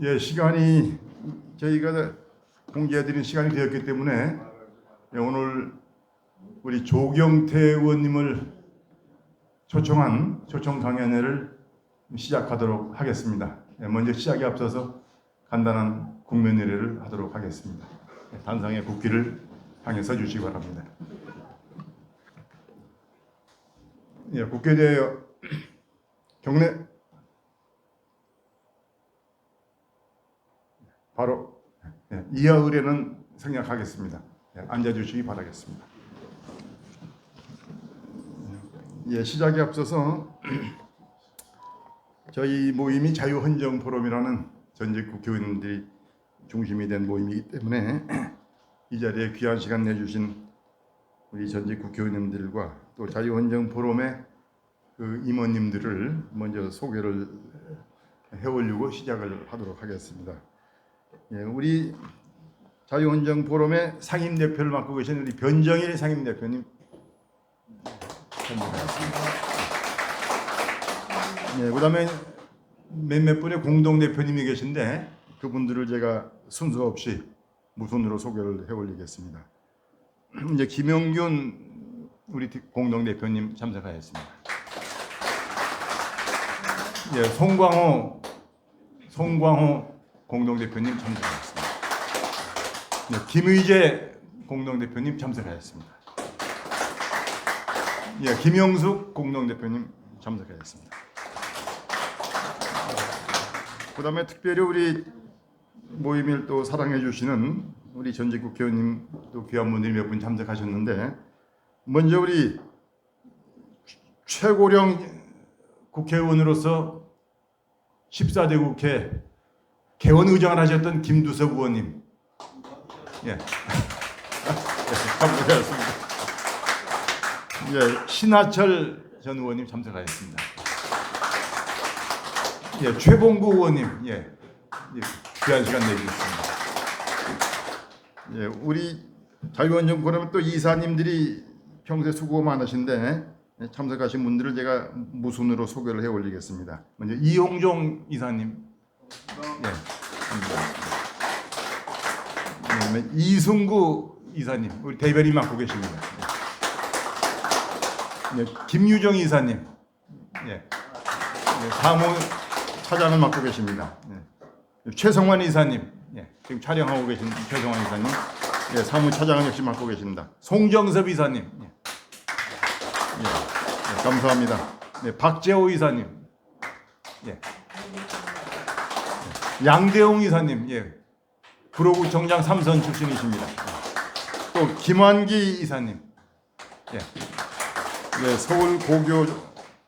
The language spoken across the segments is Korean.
예, 시간이 저희가 공개해드린 시간이 되었기 때문에 오늘 우리 조경태 의원님을 초청한 초청 강연회를 시작하도록 하겠습니다. 먼저 시작에 앞서서 간단한 국면의례를 하도록 하겠습니다. 단상의 국기를 향해 서 주시기 바랍니다. 예, 국회에 대하여 경례 바로 이하 의례는 생략하겠습니다. 앉아주시기 바라겠습니다. 예, 시작에 앞서서 저희 모임이 자유헌정포럼이라는 전직 국회의원들이 중심이 된 모임이기 때문에 이 자리에 귀한 시간 내주신 우리 전직 국회의원님들과 또 자유헌정포럼의 그 임원님들을 먼저 소개를 해오려고 시작을 하도록 하겠습니다. 예, 우리 자유헌정포럼의 상임대표를 맡고 계신 우리 변정일 상임대표님 반갑습니다. 예, 그다음에 몇몇 분의 공동대표님이 계신데 그분들을 제가 순서 없이 무순으로 소개를 해올리겠습니다. 이제 김영균 우리 공동대표님 참석하였습니다. 예, 송광호 공동대표님 참석하였습니다. 네, 김의재 공동대표님 참석하였습니다. 예, 김영숙 공동대표님 참석하였습니다. 그 다음에 특별히 우리 모임을 또 사랑해 주시는 우리 전직 국회의원님 또 귀한 분들이 몇 분 참석하셨는데, 먼저 우리 최고령 국회의원으로서 14대 국회 개원의장을 하셨던 김두섭 의원님, 예, 참석하셨습니다. 예, 신하철 전 의원님 참석하셨습니다. 예, 최봉구 의원님, 예, 귀한 시간 내주셨습니다. 예, 우리 자유헌정포럼 또 이사님들이 평소에 수고 많으신데 참석하신 분들을 제가 무순으로 소개를 해올리겠습니다. 먼저 이홍종 이사님, 예, 감사합니다. 이승구 이사님, 우리 대변인 맡고 계십니다. 예, 김유정 이사님, 예, 사무 차장을 맡고 계십니다. 예, 최성환 이사님, 예, 지금 촬영하고 계신 최성환 이사님, 예, 사무 차장을 역시 맡고 계십니다. 송정섭 이사님, 예, 예, 감사합니다. 네, 박재호 이사님, 예, 양대홍 이사님, 예, 구로구청장 3선 출신이십니다. 또 김환기 이사님, 예, 예, 서울 고교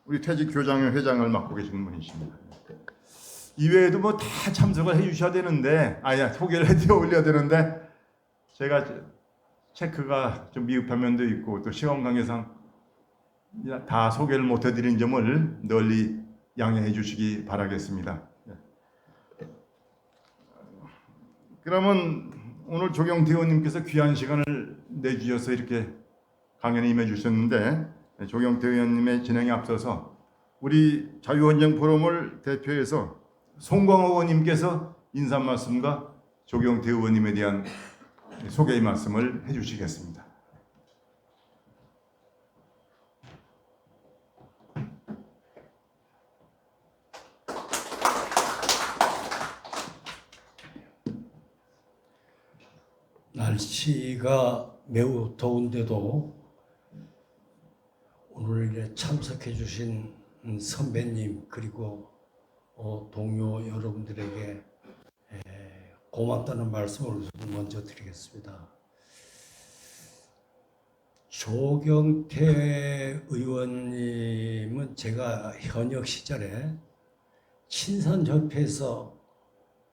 우리 퇴직교장회 회장을 맡고 계시는 분이십니다. 이외에도 뭐 다 참석을 해주셔야 되는데, 소개를 해드려 올려야 되는데 제가 체크가 좀 미흡한 면도 있고 또 시간 관계상 다 소개를 못 해드린 점을 널리 양해해 주시기 바라겠습니다. 그러면 오늘 조경태 의원님께서 귀한 시간을 내주셔서 이렇게 강연에 임해 주셨는데, 조경태 의원님의 진행에 앞서서 우리 자유헌정포럼을 대표해서 송광호 의원님께서 인사 말씀과 조경태 의원님에 대한 소개의 말씀을 해주시겠습니다. 날씨가 매우 더운데도 오늘 참석해 주신 선배님 그리고 동료 여러분들에게 고맙다는 말씀을 먼저 드리겠습니다. 조경태 의원님은 제가 현역 시절에 친선협회에서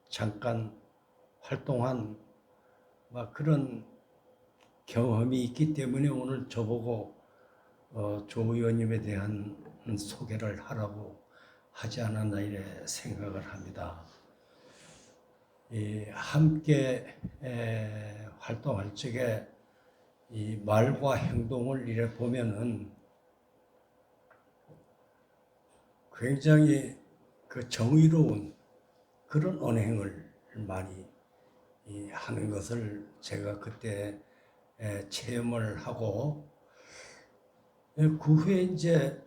잠깐 활동한 그런 경험이 있기 때문에 오늘 저보고 조 의원님에 대한 소개를 하라고 하지 않았나 이래 생각을 합니다. 함께 활동할 적에 이 말과 행동을 이래 보면은 굉장히 그 정의로운 그런 언행을 많이 하는 것을 제가 그때 체험을 하고, 그 후에 이제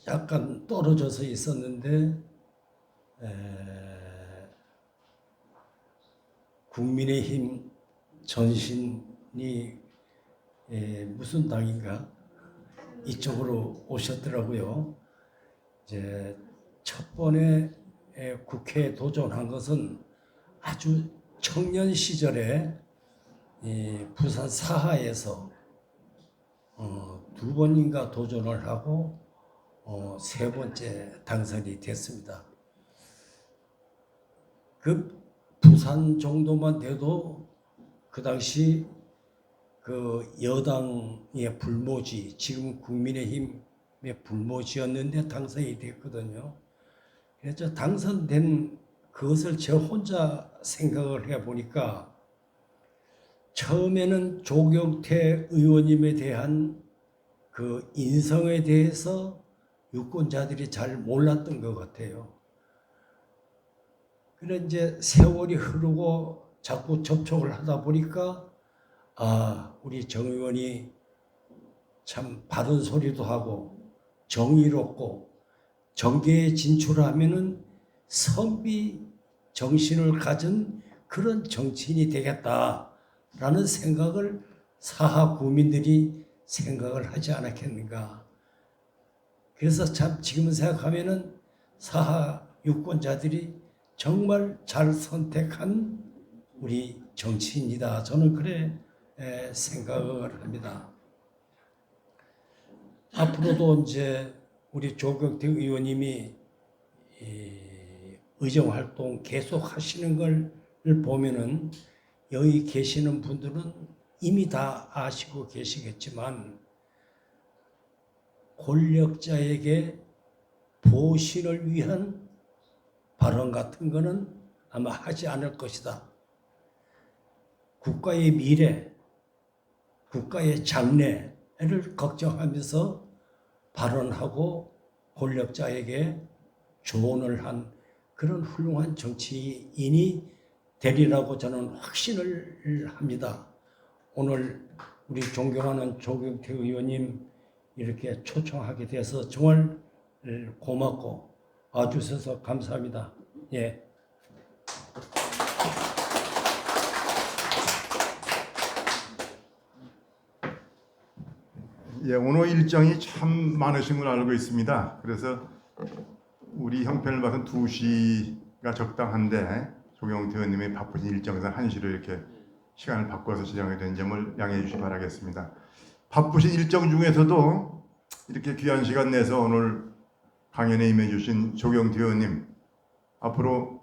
약간 떨어져서 있었는데 국민의힘 전신이 무슨 당인가 이쪽으로 오셨더라고요. 이제 첫 번에 국회에 도전한 것은 아주 청년 시절에 부산 사하에서 두 번인가 도전을 하고 세 번째 당선이 됐습니다. 그 부산 정도만 돼도 그 당시 그 여당의 불모지, 지금 국민의힘의 불모지였는데 당선이 됐거든요. 그래서 당선된 그것을 저 혼자 생각을 해보니까 처음에는 조경태 의원님에 대한 그 인성에 대해서 유권자들이 잘 몰랐던 것 같아요. 그래 이제 세월이 흐르고 자꾸 접촉을 하다 보니까 우리 정 의원이 참 바른 소리도 하고 정의롭고 정계에 진출하면은 선비 정신을 가진 그런 정치인이 되겠다라는 생각을 사하 구민들이 생각을 하지 않았겠는가. 그래서 참 지금 생각하면은 사하 유권자들이 정말 잘 선택한 우리 정치인이다. 저는 그래 생각을 합니다. 앞으로도 이제 우리 조경태 의원님이 의정 활동 계속 하시는 걸 보면은 여기 계시는 분들은 이미 다 아시고 계시겠지만 권력자에게 보신을 위한 발언 같은 거는 아마 하지 않을 것이다. 국가의 미래, 국가의 장래를 걱정하면서 발언하고 권력자에게 조언을 한 그런 훌륭한 정치인이 되리라고 저는 확신을 합니다. 오늘 우리 존경하는 조경태 의원님 이렇게 초청하게 돼서 정말 고맙고 와주셔서 감사합니다. 예. 예, 오늘 일정이 참 많으신 걸 알고 있습니다. 그래서 우리 형편을 봐서 2시가 적당한데 조경태 의원님이 바쁘신 일정에서 1시로 이렇게 시간을 바꿔서 진행하게 된 점을 양해해 주시기 바라겠습니다. 바쁘신 일정 중에서도 이렇게 귀한 시간 내서 오늘 강연에 임해 주신 조경태 의원님, 앞으로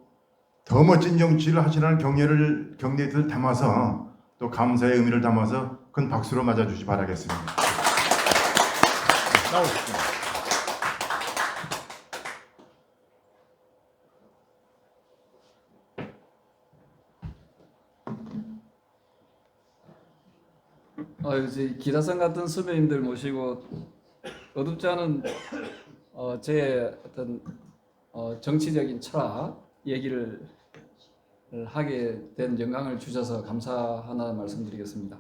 더 멋진 정치를 하시라는 격려의 뜻을 담아서 또 감사의 의미를 담아서 큰 박수로 맞아주시기 바라겠습니다. 나오십시오. 이제 기자선 같은 선배님들 모시고 어둡지 않은 제 어떤 정치적인 철학 얘기를 하게 된 영광을 주셔서 감사하나 말씀드리겠습니다.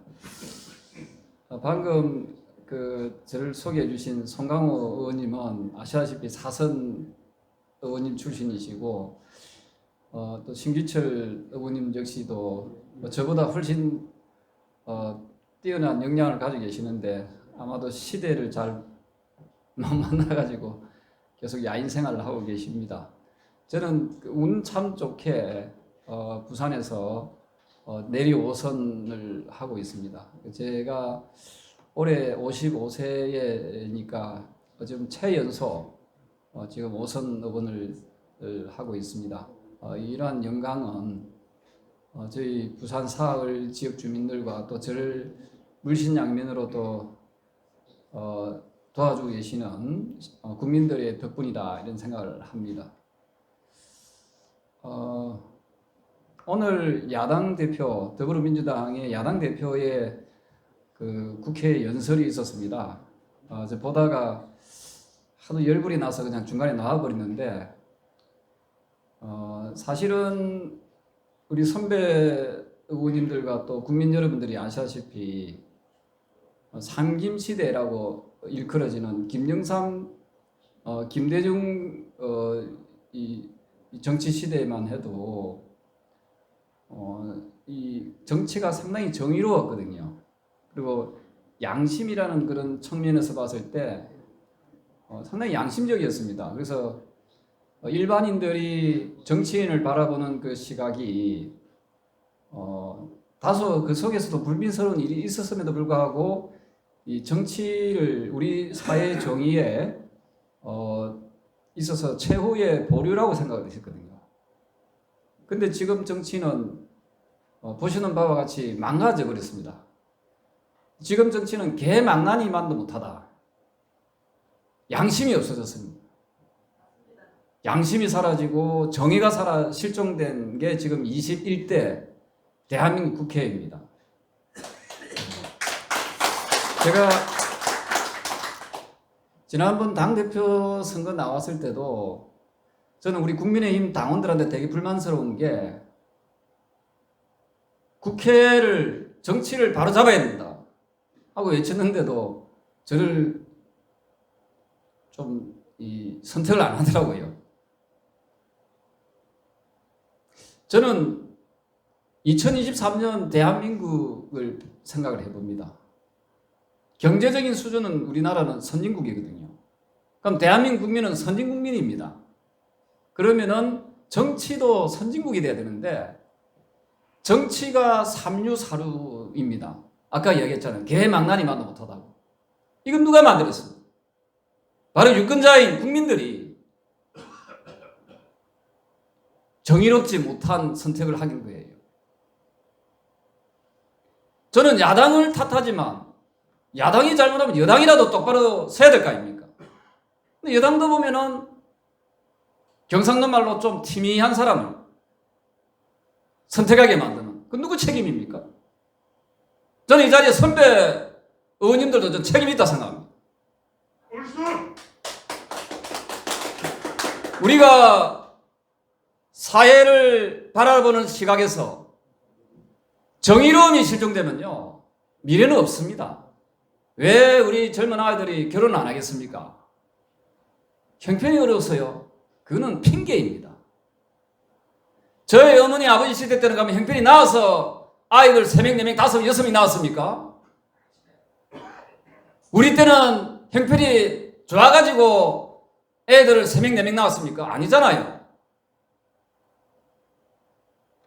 방금 저를 소개해 주신 송강호 의원님은 아시다시피 사선 의원님 출신이시고 또 신규철 의원님 역시도 저보다 훨씬 뛰어난 역량을 가지고 계시는데 아마도 시대를 잘 못 만나가지고 계속 야인 생활을 하고 계십니다. 저는 운 참 좋게 부산에서 내리 5선을 하고 있습니다. 제가 올해 55세니까 지금 최연소 지금 5선 의원을 하고 있습니다. 이러한 영광은 저희 부산 사흘 지역 주민들과 또 저를 물신양면으로 또 도와주고 계시는 국민들의 덕분이다 이런 생각을 합니다. 오늘 야당 대표, 더불어민주당의 야당 대표의 국회 연설이 있었습니다. 저 보다가 하도 열불이 나서 그냥 중간에 나와버렸는데 사실은 우리 선배 의원님들과 또 국민 여러분들이 아시다시피 상김 시대라고 일컬어지는 김영삼, 김대중 이 정치 시대만 해도 이 정치가 상당히 정의로웠거든요. 그리고 양심이라는 그런 측면에서 봤을 때 상당히 양심적이었습니다. 그래서 일반인들이 정치인을 바라보는 그 시각이 다소 그 속에서도 불민스러운 일이 있었음에도 불구하고 이 정치를 우리 사회 정의에 있어서 최후의 보류라고 생각을 했거든요. 근데 지금 정치는 보시는 바와 같이 망가져 버렸습니다. 지금 정치는 개망나니만도 못하다. 양심이 없어졌습니다. 양심이 사라지고 정의가 실종된 게 지금 21대 대한민국 국회입니다. 제가 지난번 당대표 선거 나왔을 때도 저는 우리 국민의힘 당원들한테 되게 불만스러운 게 국회를 정치를 바로잡아야 된다 하고 외쳤는데도 저를 좀 선택을 안 하더라고요. 저는 2023년 대한민국을 생각을 해봅니다. 경제적인 수준은 우리나라는 선진국이거든요. 그럼 대한민국 국민은 선진국민입니다. 그러면은 정치도 선진국이 돼야 되는데 정치가 삼류사류입니다. 아까 얘기했잖아요. 개망나니만도 못하다고. 이건 누가 만들었습니까? 바로 유권자인 국민들이 정의롭지 못한 선택을 하긴 거예요. 저는 야당을 탓하지만 야당이 잘못하면 여당이라도 똑바로 서야 될 거 아닙니까? 근데 여당도 보면은 경상도 말로 좀 티미한 사람을 선택하게 만드는 그 누구 책임입니까? 저는 이 자리에 선배 의원님들도 좀 책임이 있다 생각합니다. 우리가 사회를 바라보는 시각에서 정의로움이 실종되면요 미래는 없습니다. 왜 우리 젊은 아이들이 결혼 안 하겠습니까? 형편이 어려워서요. 그거는 핑계입니다. 저희 어머니 아버지 시대 때는 가면 형편이 나와서 아이들 3명, 4명, 5명, 6명 나왔습니까? 우리 때는 형편이 좋아가지고 애들을 3명, 4명 나왔습니까? 아니잖아요.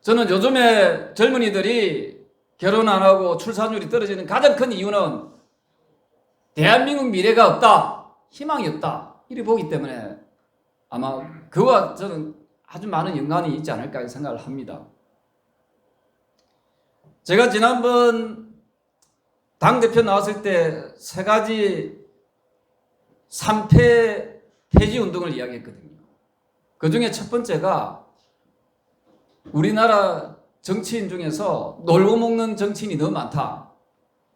저는 요즘에 젊은이들이 결혼 안 하고 출산율이 떨어지는 가장 큰 이유는 대한민국 미래가 없다, 희망이 없다 이렇게 보기 때문에 아마 그와 저는 아주 많은 연관이 있지 않을까 생각을 합니다. 제가 지난번 당대표 나왔을 때 3가지 3패 폐지 운동을 이야기했거든요. 그 중에 첫 번째가 우리나라 정치인 중에서 놀고 먹는 정치인이 너무 많다.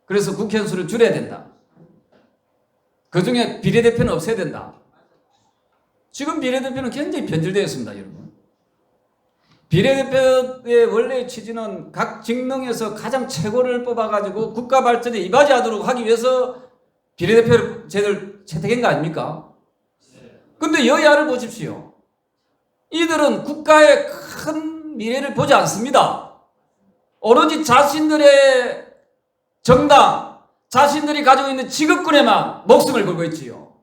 그래서 국회의원 수를 줄여야 된다. 그 중에 비례대표는 없애야 된다. 지금 비례대표는 굉장히 변질되어 있습니다, 여러분. 비례대표의 원래의 취지는 각 직능에서 가장 최고를 뽑아가지고 국가 발전에 이바지하도록 하기 위해서 비례대표 제도를 채택한 거 아닙니까? 근데 여야를 보십시오. 이들은 국가의 큰 미래를 보지 않습니다. 오로지 자신들의 정당, 자신들이 가지고 있는 직업군에만 목숨을 걸고 있지요.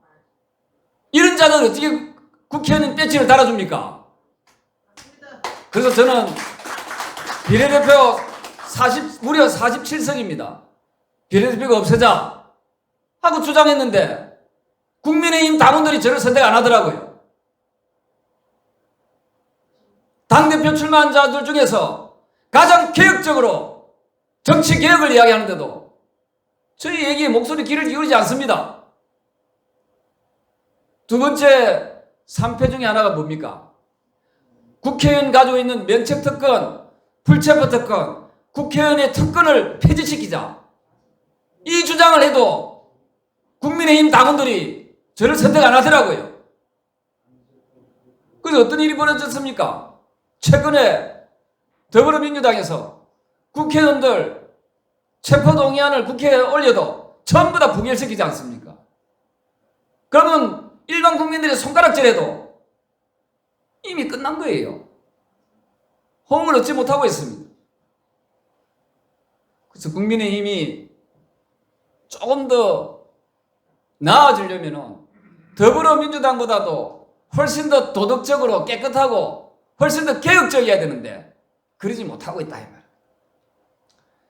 이런 자는 어떻게 국회의원 배지를 달아줍니까? 그래서 저는 비례대표 무려 47석입니다. 비례대표가 없애자 하고 주장했는데 국민의힘 당원들이 저를 선택 안 하더라고요. 당대표 출마한 자들 중에서 가장 개혁적으로 정치개혁을 이야기하는데도 저희 얘기에 목소리 귀를 기울이지 않습니다. 두 번째 3패 중에 하나가 뭡니까? 국회의원 가지고 있는 면책특권, 불체포특권, 국회의원의 특권을 폐지시키자. 이 주장을 해도 국민의힘 당원들이 저를 선택 안 하더라고요. 그래서 어떤 일이 벌어졌습니까? 최근에 더불어민주당에서 국회의원들 체포동의안을 국회에 올려도 전부 다 부결시키지 않습니까? 그러면 일반 국민들의 손가락질해도 이미 끝난 거예요. 호응을 얻지 못하고 있습니다. 그래서 국민의힘이 조금 더 나아지려면 더불어민주당보다도 훨씬 더 도덕적으로 깨끗하고 훨씬 더 개혁적이어야 되는데 그러지 못하고 있다 이 말.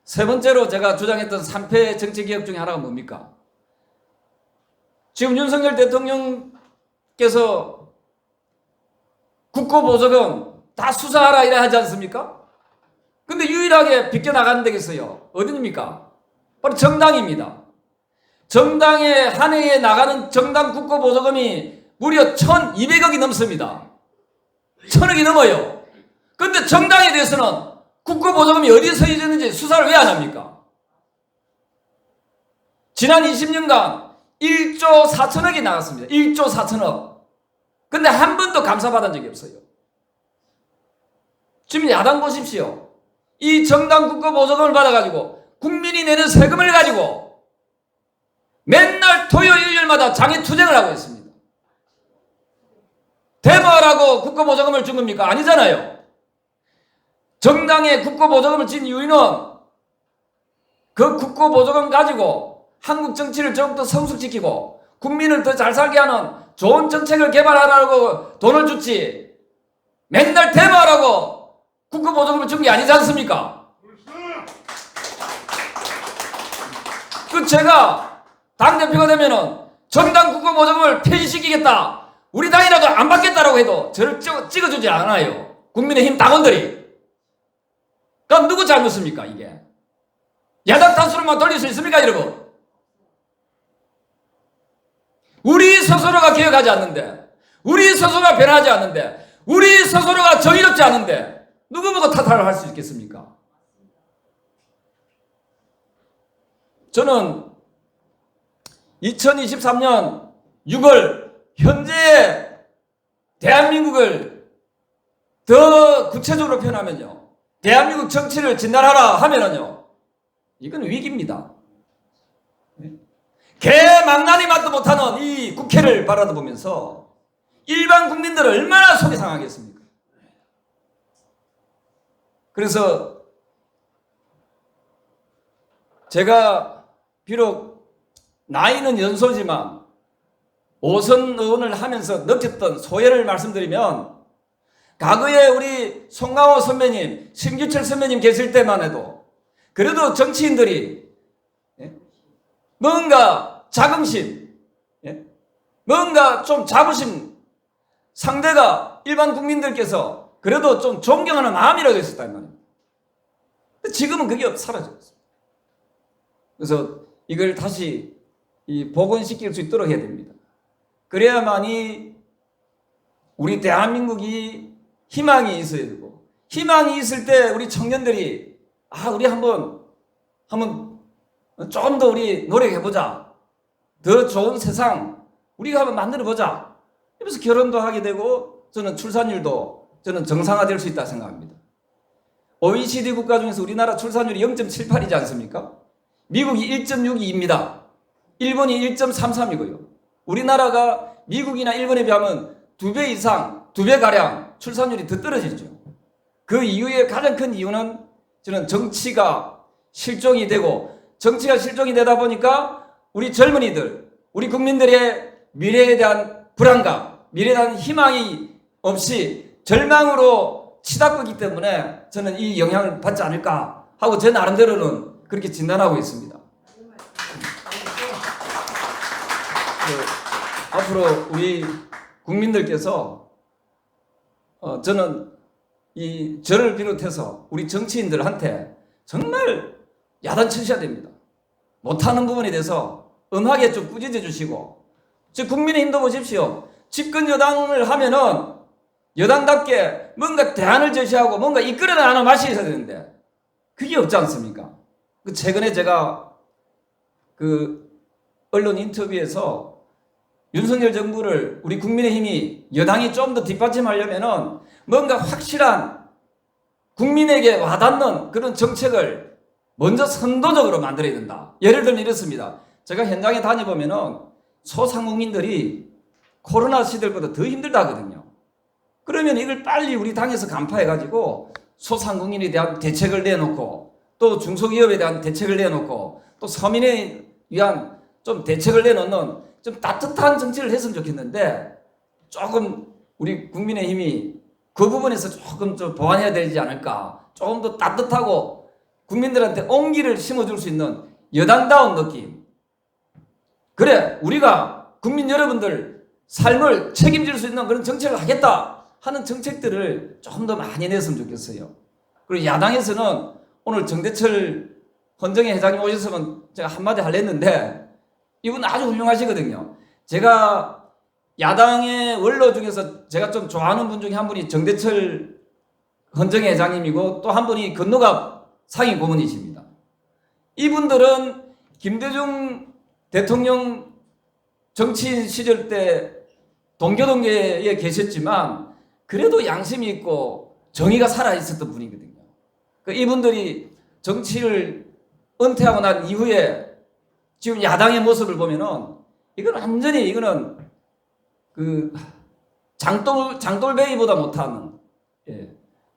세 번째로 제가 주장했던 3패 정치개혁 중에 하나가 뭡니까? 지금 윤석열 대통령께서 국고보조금 다 수사하라 이래 하지 않습니까? 근데 유일하게 비껴나가는 데가 있어요. 어디입니까? 바로 정당입니다. 정당에 한 해에 나가는 정당 국고보조금이 무려 1,200억이 넘습니다. 1,000억이 넘어요. 근데 정당에 대해서는 국고보조금이 어디서 이랬는지 수사를 왜 안 합니까? 지난 20년간 1조 4천억이 나갔습니다. 1조 4천억. 근데 한 번도 감사받은 적이 없어요. 지금 야당 보십시오. 이 정당 국고보조금을 받아가지고 국민이 내는 세금을 가지고 맨날 토요일 일요일마다 장애투쟁을 하고 있습니다. 대모하라고 국고보조금을 준 겁니까? 아니잖아요. 정당에 국고보조금을 진 이유는 그 국고보조금 가지고 한국 정치를 더욱더 성숙시키고 국민을 더 잘 살게 하는 좋은 정책을 개발하라고 돈을 줬지 맨날 대모하라고 국고보조금을 준 게 아니지 않습니까? 그 제가 당대표가 되면은 정당 국고보조금을 폐지시키겠다. 우리 당이라도 안 받겠다라고 해도 저를 찍어주지 않아요. 국민의힘 당원들이. 그럼 누구 잘못입니까 이게? 야당 탓으로만 돌릴 수 있습니까 여러분? 우리 스스로가 개혁하지 않는데, 우리 스스로가 변하지 않는데, 우리 스스로가 정의롭지 않은데 누구 보고 탓을 할 수 있겠습니까? 저는 2023년 6월 현재의 대한민국을 더 구체적으로 표현하면요, 대한민국 정치를 진단하라 하면은요, 이건 위기입니다. 개망나니 맛도 못하는 이 국회를 바라보면서 일반 국민들 얼마나 속이 상하겠습니까? 그래서 제가 비록 나이는 연소지만 5선 의원을 하면서 느꼈던 소회를 말씀드리면, 과거에 우리 송강호 선배님, 신규철 선배님 계실 때만 해도 그래도 정치인들이 뭔가 자긍심, 뭔가 좀 자부심, 상대가 일반 국민들께서 그래도 좀 존경하는 마음이라도 있었단 말이에요. 지금은 그게 사라졌어요. 그래서 이걸 다시 복원시킬 수 있도록 해야 됩니다. 그래야만이 우리 대한민국이 희망이 있어야 되고, 희망이 있을 때 우리 청년들이 우리 한번 조금 더 우리 노력해보자. 더 좋은 세상 우리가 한번 만들어보자. 이러면서 결혼도 하게 되고, 저는 출산율도 저는 정상화될 수 있다 생각합니다. OECD 국가 중에서 우리나라 출산율이 0.78이지 않습니까? 미국이 1.62입니다. 일본이 1.33이고요. 우리나라가 미국이나 일본에 비하면 2배 이상, 2배가량 출산율이 더 떨어지죠. 그 이유의 가장 큰 이유는 저는 정치가 실종이 되고, 정치가 실종이 되다 보니까 우리 젊은이들, 우리 국민들의 미래에 대한 불안감, 미래에 대한 희망이 없이 절망으로 치닫기 때문에 저는 이 영향을 받지 않을까 하고 제 나름대로는 그렇게 진단하고 있습니다. 앞으로 우리 국민들께서 저는 저를 비롯해서 우리 정치인들한테 정말 야단치셔야 됩니다. 못하는 부분에 대해서 엄하게 좀 꾸짖어 주시고, 즉 국민의힘도 보십시오. 집권 여당을 하면은 여당답게 뭔가 대안을 제시하고 뭔가 이끌어 나가는 맛이 있어야 되는데 그게 없지 않습니까? 최근에 제가 그 언론 인터뷰에서 윤석열 정부를 우리 국민의힘이 여당이 좀 더 뒷받침하려면은 뭔가 확실한 국민에게 와닿는 그런 정책을 먼저 선도적으로 만들어야 된다. 예를 들면 이렇습니다. 제가 현장에 다녀보면은 소상공인들이 코로나 시대보다 더 힘들다거든요. 그러면 이걸 빨리 우리 당에서 간파해가지고 소상공인에 대한 대책을 내놓고 또 중소기업에 대한 대책을 내놓고 또 서민에 위한 좀 대책을 내놓는 좀 따뜻한 정치를 했으면 좋겠는데 조금 우리 국민의힘이 그 부분에서 조금 좀 보완해야 되지 않을까. 조금 더 따뜻하고 국민들한테 온기를 심어줄 수 있는 여당다운 느낌. 그래, 우리가 국민 여러분들 삶을 책임질 수 있는 그런 정책을 하겠다 하는 정책들을 조금 더 많이 냈으면 좋겠어요. 그리고 야당에서는 오늘 정대철 헌정회 회장님 오셨으면 제가 한마디 하려했는데 이분 아주 훌륭하시거든요. 제가 야당의 원로 중에서 제가 좀 좋아하는 분 중에 한 분이 정대철 헌정회 회장님이고 또 한 분이 건노갑 상임 고문이십니다. 이분들은 김대중 대통령 정치인 시절 때 동교동계에 계셨지만 그래도 양심이 있고 정의가 살아있었던 분이거든요. 이분들이 정치를 은퇴하고 난 이후에 지금 야당의 모습을 보면은 이건 완전히 이거는 그 장돌배기보다 못하는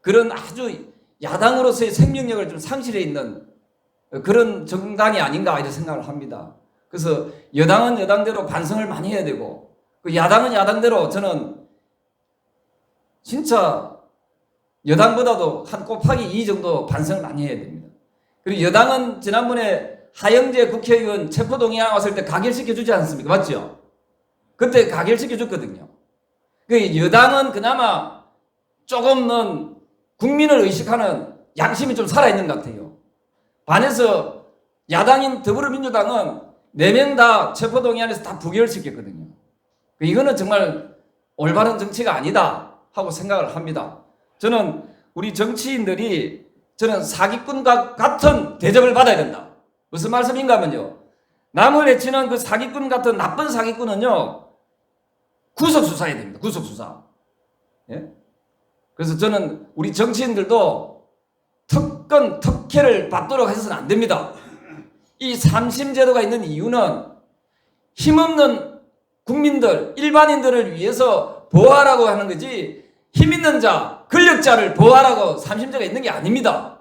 그런 아주 야당으로서의 생명력을 좀 상실해 있는 그런 정당이 아닌가 이런 생각을 합니다. 그래서 여당은 여당대로 반성을 많이 해야 되고 그 야당은 야당대로 저는 진짜 여당보다도 한 곱하기 2 정도 반성을 많이 해야 됩니다. 그리고 여당은 지난번에 하영재 국회의원 체포동의안 왔을 때 가결시켜주지 않습니까? 맞죠? 그때 가결시켜줬거든요. 그 여당은 그나마 조금은 국민을 의식하는 양심이 좀 살아있는 것 같아요. 반해서 야당인 더불어민주당은 4명 다 체포동의안에서 다 부결시켰거든요. 이거는 정말 올바른 정치가 아니다 하고 생각을 합니다. 저는 우리 정치인들이 저는 사기꾼과 같은 대접을 받아야 된다. 무슨 말씀인가 하면요. 남을 해치는 그 사기꾼 같은 나쁜 사기꾼은요. 구속수사해야 됩니다. 구속수사. 예? 그래서 저는 우리 정치인들도 특권, 특혜를 받도록 해서는 안 됩니다. 이 삼심제도가 있는 이유는 힘없는 국민들, 일반인들을 위해서 보호하라고 하는 거지 힘있는 자, 권력자를 보호하라고 삼심제가 있는 게 아닙니다.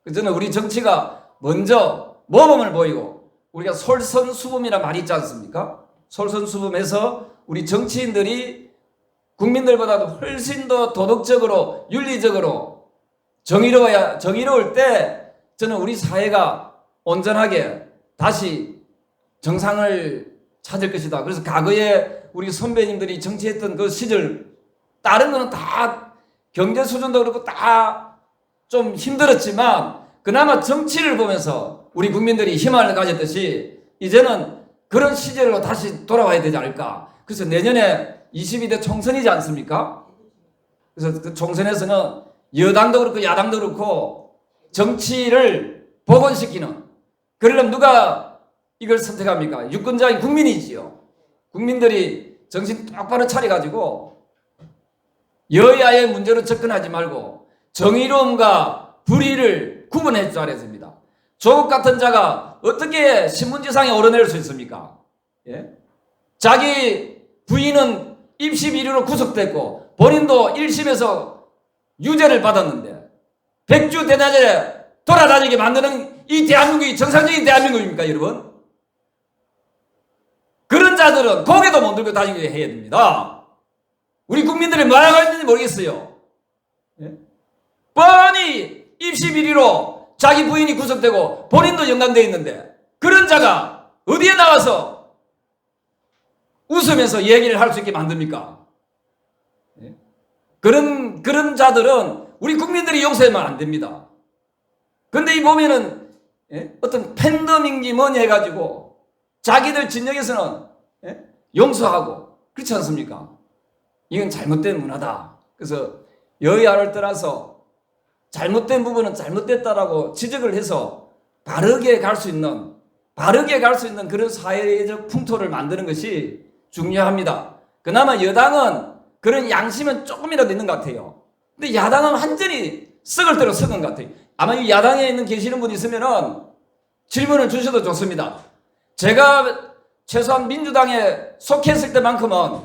그래서 저는 우리 정치가 먼저 모범을 보이고 우리가 솔선수범이란 말이 있지 않습니까? 솔선수범해서 우리 정치인들이 국민들보다도 훨씬 더 도덕적으로 윤리적으로 정의로울 때 저는 우리 사회가 온전하게 다시 정상을 찾을 것이다. 그래서 과거에 우리 선배님들이 정치했던 그 시절 다른 거는 다 경제 수준도 그렇고 다 좀 힘들었지만 그나마 정치를 보면서 우리 국민들이 희망을 가졌듯이 이제는 그런 시절로 다시 돌아와야 되지 않을까. 그래서 내년에 22대 총선이지 않습니까? 그래서 그 총선에서는 여당도 그렇고 야당도 그렇고 정치를 복원시키는 그러려면 누가 이걸 선택합니까? 유권자인 국민이지요. 국민들이 정신 똑바로 차려가지고 여야의 문제로 접근하지 말고 정의로움과 불의를 구분해 줄 알았습니다. 조국 같은 자가 어떻게 신문지상에 오르낼 수 있습니까? 예? 자기 부인은 입시 비리로 구속됐고 본인도 1심에서 유죄를 받았는데 백주 대낮에 돌아다니게 만드는 이 대한민국이 정상적인 대한민국입니까, 여러분? 그런 자들은 고개도 못 들고 다니게 해야 됩니다. 우리 국민들이 뭐 하고 있는지 모르겠어요. 예? 뻔히 입시 비리로 자기 부인이 구속되고 본인도 연관되어 있는데 그런 자가 어디에 나와서 웃으면서 얘기를 할 수 있게 만듭니까? 예? 그런 자들은 우리 국민들이 용서하면 안 됩니다. 근데 이 보면은 예? 어떤 팬덤인지 뭐니 해가지고 자기들 진영에서는 예? 용서하고 그렇지 않습니까? 이건 잘못된 문화다. 그래서 여야를 떠나서 잘못된 부분은 잘못됐다라고 지적을 해서 바르게 갈 수 있는 그런 사회적 풍토를 만드는 것이 중요합니다. 그나마 여당은 그런 양심은 조금이라도 있는 것 같아요. 근데 야당은 완전히 썩을 대로 썩은 것 같아요. 아마 이 야당에 있는 계시는 분 있으면은 질문을 주셔도 좋습니다. 제가 최소한 민주당에 속했을 때만큼은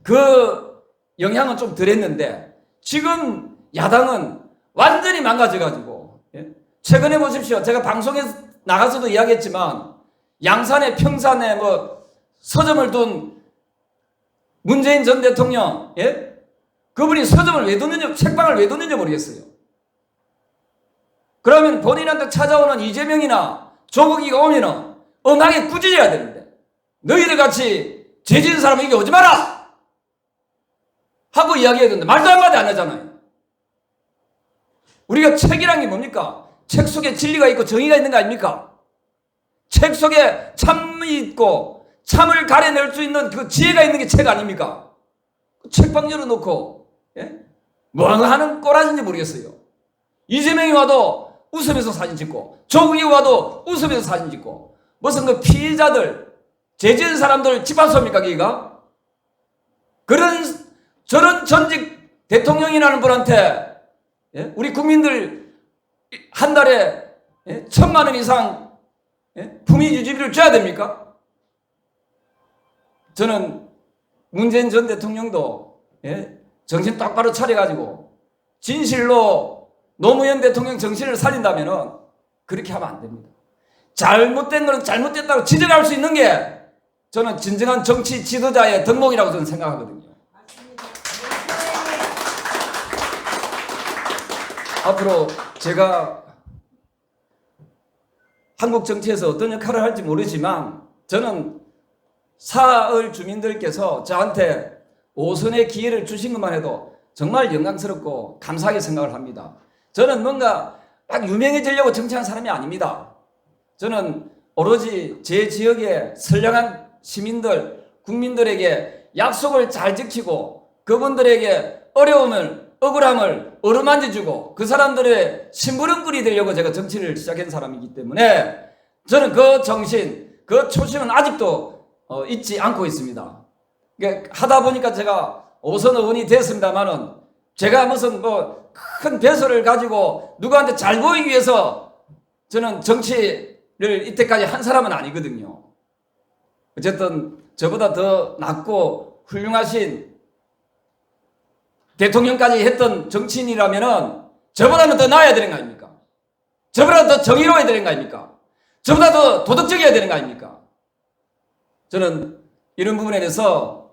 그 영향은 좀 덜했는데 지금 야당은 완전히 망가져가지고, 예? 최근에 보십시오. 제가 방송에 나가서도 이야기했지만 양산에 평산에 뭐 서점을 둔 문재인 전 대통령, 예? 그분이 서점을 왜 뒀는지, 책방을 왜 뒀는지 모르겠어요. 그러면 본인한테 찾아오는 이재명이나 조국이가 오면은 엄하게 꾸짖어야 되는데, 너희들 같이 죄 지은 사람은 여기 오지 마라! 하고 이야기해야 되는데 말도 한마디 안 하잖아요. 우리가 책이란 게 뭡니까? 책 속에 진리가 있고 정의가 있는 거 아닙니까? 책 속에 참이 있고 참을 가려낼 수 있는 그 지혜가 있는 게 책 아닙니까? 책방 열어놓고, 예? 뭐 하는 꼬라지인지 모르겠어요. 이재명이 와도 웃으면서 사진 찍고, 조국이 와도 웃으면서 사진 찍고, 무슨 그 피해자들, 죄 지은 사람들 집합소입니까, 기가? 저런 전직 대통령이라는 분한테, 예? 우리 국민들 한 달에, 예? 1,000만 원 이상, 예? 품위 유지비를 줘야 됩니까? 저는 문재인 전 대통령도, 예? 정신 똑바로 차려가지고 진실로 노무현 대통령 정신을 살린다면은 그렇게 하면 안 됩니다. 잘못된 거는 잘못됐다고 지적할 수 있는 게 저는 진정한 정치 지도자의 덕목이라고 저는 생각하거든요. 앞으로 제가 한국 정치에서 어떤 역할을 할지 모르지만 저는 사흘 주민들께서 저한테 5선의 기회를 주신 것만 해도 정말 영광스럽고 감사하게 생각을 합니다. 저는 뭔가 막 유명해지려고 정치하는 사람이 아닙니다. 저는 오로지 제 지역의 선량한 시민들, 국민들에게 약속을 잘 지키고 그분들에게 어려움을, 억울함을 어루만져주고 그 사람들의 심부름꾼이 되려고 제가 정치를 시작한 사람이기 때문에 저는 그 정신, 그 초심은 아직도 잊지 않고 있습니다. 그러니까 하다 보니까 제가 5선 의원이 됐습니다만은 제가 무슨 뭐 큰 배설을 가지고 누구한테 잘 보이기 위해서 저는 정치를 이때까지 한 사람은 아니거든요. 어쨌든 저보다 더 낫고 훌륭하신 대통령까지 했던 정치인이라면은 저보다는 더 나아야 되는 거 아닙니까? 저보다 더 정의로워야 되는 거 아닙니까? 저보다 더 도덕적이어야 되는 거 아닙니까? 저는 이런 부분에 대해서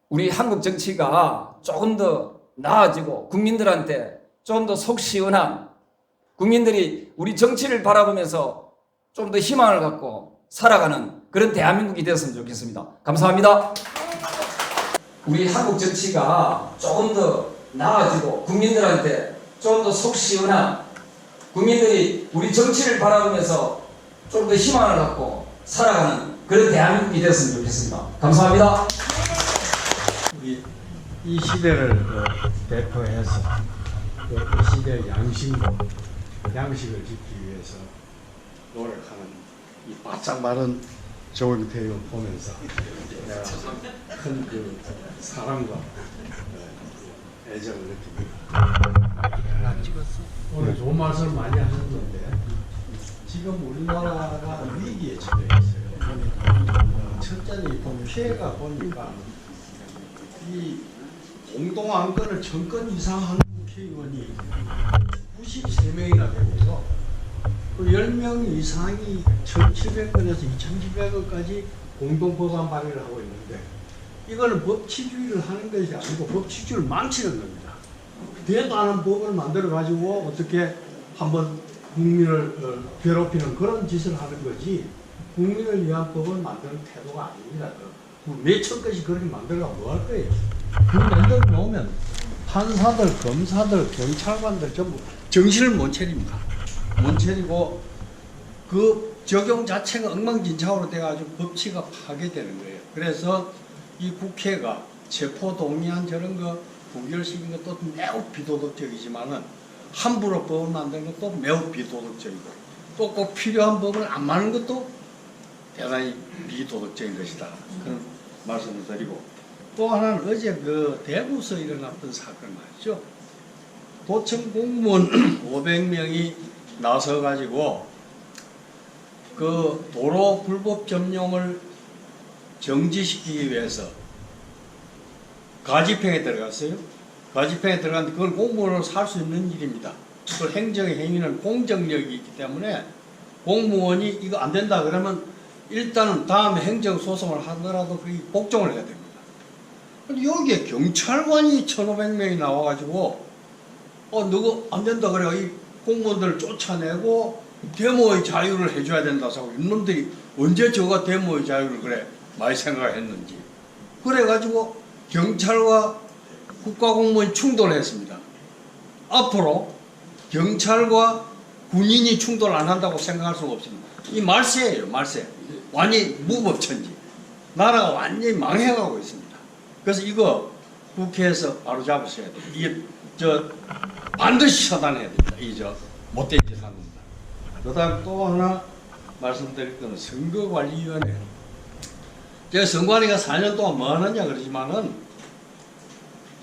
우리 한국 정치가 조금 더 나아지고 국민들한테 좀 더 속 시원한, 국민들이 우리 정치를 바라보면서 좀 더 희망을 갖고 살아가는 그런 대한민국이 되었으면 좋겠습니다. 감사합니다. 우리 한국 정치가 조금 더 나아지고 국민들한테 좀 더 속 시원한, 국민들이 우리 정치를 바라보면서 좀 더 희망을 갖고 살아가는 그런 대한민국이 되었으면 좋겠습니다. 감사합니다. 우리 이 시대를 대표해서 이 시대의 양식을 지키기 위해서 노력하는 이 바짝 마른 조경태를 보면서 내가 큰 그 사랑과 애정을 느낍니다. 오늘 좋은 말씀 많이 하셨는데 지금 우리나라가 위기에 처해 있어요. 첫째는 피해가 보니까 이 공동안건을 정권 이상 하는 국회의원이 93명이나 되고요. 그 10명 이상이 1,700건에서 2,700건까지 공동법안 발의를 하고 있는데 이거는 법치주의를 하는 것이 아니고 법치주의를 망치는 겁니다. 되도 않은 법을 만들어 가지고 어떻게 한번 국민을 괴롭히는 그런 짓을 하는 거지 국민을 위한 법을 만드는 태도가 아닙니다. 몇천 건씩 그렇게 만들어가 뭐 할 거예요? 그 만들어 놓으면 판사들, 검사들, 경찰관들 전부 정신을 못 차립니다. 못 차리고 그 적용 자체가 엉망진창으로 돼가지고 법치가 파괴되는 거예요. 그래서 이 국회가 체포동의안 저런 거 부결시킨 것도 매우 비도덕적이지만은 함부로 법을 만드는 것도 매우 비도덕적이고 또 꼭 필요한 법을 안 마는 것도 대단히 비도덕적인 것이다. 그런 말씀을 드리고, 또 하나는 어제 그 대구에서 일어났던 사건 말이죠. 도청 공무원 500명이 나서가지고 그 도로 불법 점용을 정지시키기 위해서 가집행에 들어갔어요. 가집행에 들어갔는데 그건 공무원으로서 할 수 있는 일입니다. 그 행정의 행위는 공정력이 있기 때문에 공무원이 이거 안 된다 그러면 일단은 다음에 행정소송을 하더라도 그게 복종을 해야 됩니다. 근데 여기에 경찰관이 1,500명이 나와가지고 누구 안 된다 그래요. 이 공무원들을 쫓아내고 데모의 자유를 해줘야 된다 하고 이놈들이 언제 저가 데모의 자유를 그래 많이 생각했는지 그래가지고 경찰과 국가공무원이 충돌했습니다. 앞으로 경찰과 군인이 충돌 안 한다고 생각할 수가 없습니다. 이 말세예요, 말세. 완전히 무법천지. 나라가 완전히 망해가고 있습니다. 그래서 이거 국회에서 바로 잡으셔야 돼요. 이게 반드시 처단해야 됩니다. 이 못된 짓 합니다. 그다음 또 하나 말씀드릴 거는 선거관리위원회. 제가 선관위가 4년 동안 뭐 하느냐 그러지만은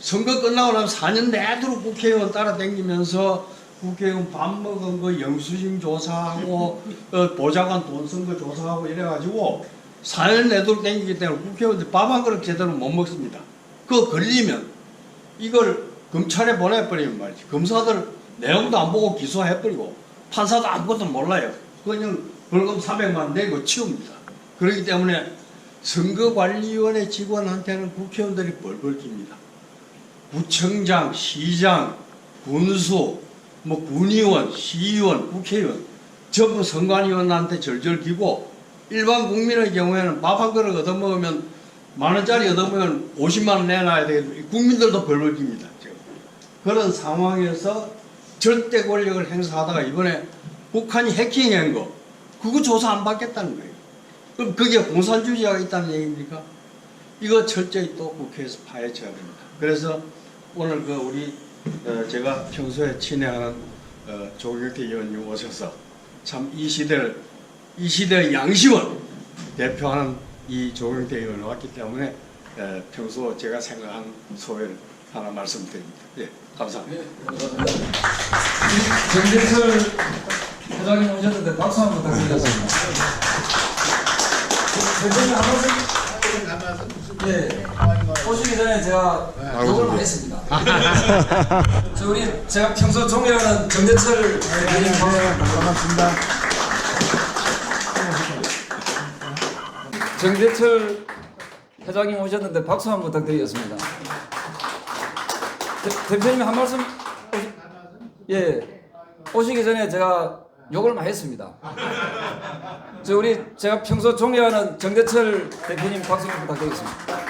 선거 끝나고 나면 4년 내도록 국회의원 따라다니면서 국회의원 밥 먹은 거 영수증 조사하고 보좌관 돈 쓴 거 조사하고 이래가지고 4년 내도록 다니기 때문에 국회의원들 밥 한 그릇 제대로 못 먹습니다. 그거 걸리면 이걸 검찰에 보내버리면 말이지. 검사들 내용도 안 보고 기소해버리고 판사도 아무것도 몰라요. 그냥 벌금 300만 원 내고 치웁니다. 그렇기 때문에 선거관리위원회 직원한테는 국회의원들이 벌벌 깁니다. 구청장, 시장, 군수, 군의원, 시의원, 국회의원 전부 선관위원한테 절절 기고 일반 국민의 경우에는 밥 한 그릇 얻어먹으면 만원짜리 얻어먹으면 50만 원 내놔야 되겠는데 국민들도 벌벌 깁니다. 그런 상황에서 절대 권력을 행사하다가 이번에 북한이 해킹한 거 그거 조사 안 받겠다는 거예요. 그럼 그게 공산주의가 있다는 얘기입니까? 이거 철저히 또 국회에서 파헤쳐야 됩니다. 그래서 오늘 우리 제가 평소에 친애하는 조경태 의원님 오셔서 참 이 시대의 양심을 대표하는 이 조경태 의원이 왔기 때문에 평소 제가 생각한 소회를 하나 말씀드립니다. 예, 감사합니다. 정진철 회장님 오셨는데 박수 한번 부탁드리겠습니다. 대표님 한 말씀. 예. 오시기 전에 제가 욕을 많이 했습니다. 제가 평소 존경하는 정대철 대표님 반갑습니다. 정대철 회장님 오셨는데 박수 한번 부탁드리겠습니다. 대표님 한 말씀. 예. 오시기 전에 제가 욕을 많이 했습니다. 제가 평소 존경하는 정대철 대표님 박수 한번 부탁드리겠습니다.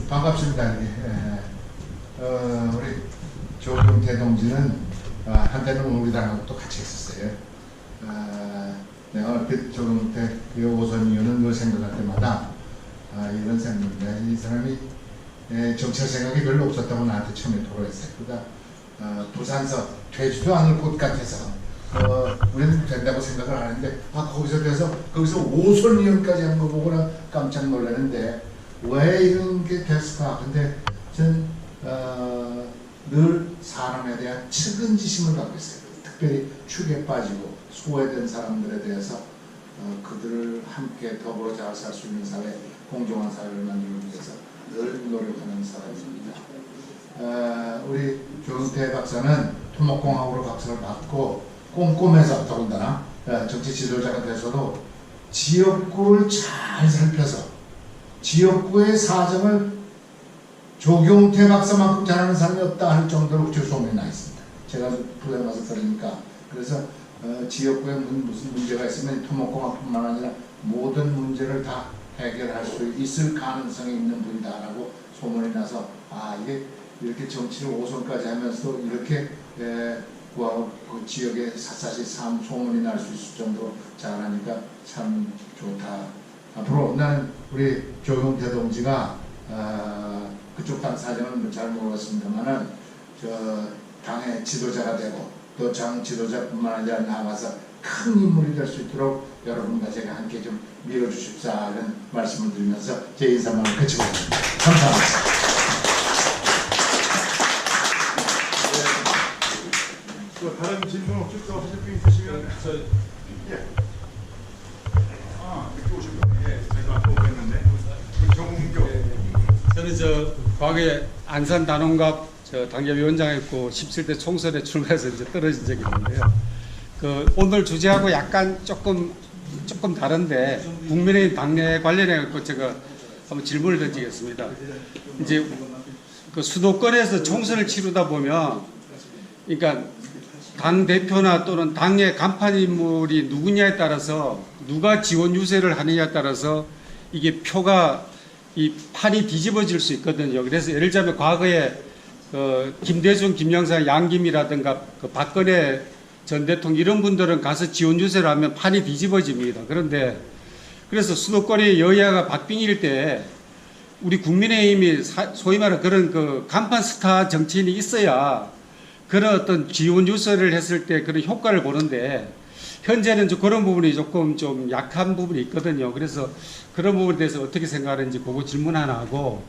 반갑습니다. 우리 조경태 동지는 한때는 우리 당하고 또 같이 했었어요. 내가 얼핏 조경태 오선 의원은 늘 생각할 때마다 이런 생각인데 이 사람이 정치적 생각이 별로 없었다고 나한테 처음에 토로했어요. 그러니까 부산서 되지도 않을 곳 같아서 우리는 된다고 생각을 하는데 거기서 오선 의원까지 한 거 보고 나 깜짝 놀랐는데 왜 이런 게 됐을까? 근데 전 늘 사람에 대한 측은지심을 갖고 있어요. 특별히 축에 빠지고 소외된 사람들에 대해서 그들을 함께 더불어 잘 살 수 있는 사회, 공정한 사회를 만들기 위해서 늘 노력하는 사람입니다. 우리 조경태 박사는 토목공학으로 박사를 받고 꼼꼼해서 더군다나 정치 지도자가 돼서도 지역구를 잘 살펴서 지역구의 사정을 조경태 박사만큼 잘하는 사람이 없다 할 정도로 소문이 나 있습니다. 제가 부산 가서 들으니까 그래서 지역구에 무슨 문제가 있으면 토목공학뿐만 아니라 모든 문제를 다 해결할 수 있을 가능성이 있는 분이다라고 소문이 나서 이게 이렇게 정치를 5선까지 하면서도 이렇게 그 지역에 샅샅이 소문이 날 수 있을 정도로 잘하니까 참 좋다. 앞으로 나는 우리 조경태 동지가 그쪽 당 사정은 잘 모르겠습니다만은 당의 지도자가 되고 또 정 지도자뿐만 아니라 나아가서 큰 인물이 될 수 있도록 여러분과 제가 함께 좀 밀어주십사 이런 말씀을 드리면서 제 인사만 그치고 있습니다. 감사합니다. 또 다른 질문 혹시 또 하실 분 있으시면 예. 이렇게 오신 분. 예, 제가 또 뵀는데 정웅교. 저는 과거에 안산 단원갑 당협위원장했고 17대 총선에 출마해서 이제 떨어진 적이 있는데요. 오늘 주제하고 약간 조금 다른데 국민의힘 당내 관련해 갖고 제가 한번 질문을 던지겠습니다. 이제 수도권에서 총선을 치르다 보면, 그러니까 당 대표나 또는 당의 간판 인물이 누구냐에 따라서 누가 지원 유세를 하느냐에 따라서 이게 표가 이 판이 뒤집어질 수 있거든요. 그래서 예를 들자면 과거에 김대중, 김영삼, 양김이라든가 박근혜 전 대통령 이런 분들은 가서 지원 유세를 하면 판이 뒤집어집니다. 그런데 그래서 수도권의 여야가 박빙일 때 우리 국민의힘이 소위 말하는 그런 간판 스타 정치인이 있어야 그런 어떤 지원 유세를 했을 때 그런 효과를 보는데 현재는 그런 부분이 조금 좀 약한 부분이 있거든요. 그래서 그런 부분에 대해서 어떻게 생각하는지 그거 질문 하나 하고,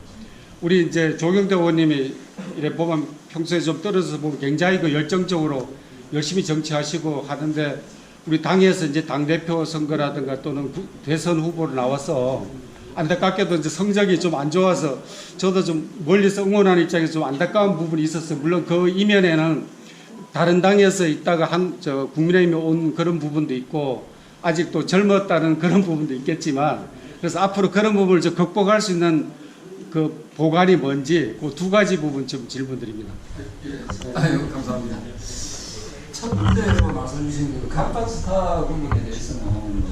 우리 이제 조경태 의원님이 이래 보면 평소에 좀 떨어져서 보면 굉장히 열정적으로 열심히 정치하시고 하는데 우리 당에서 이제 당대표 선거라든가 또는 대선 후보로 나와서 안타깝게도 이제 성적이 좀 안 좋아서 저도 좀 멀리서 응원하는 입장에서 좀 안타까운 부분이 있었어요. 물론 그 이면에는 다른 당에서 있다가 국민의힘에 온 그런 부분도 있고 아직도 젊었다는 그런 부분도 있겠지만, 그래서 앞으로 그런 부분을 좀 극복할 수 있는 그 보관이 뭔지 그 두 가지 부분 좀 질문드립니다. 아유, 감사합니다. 첫 번째로 말씀 주신 그 간판 스타 부분에 대해서는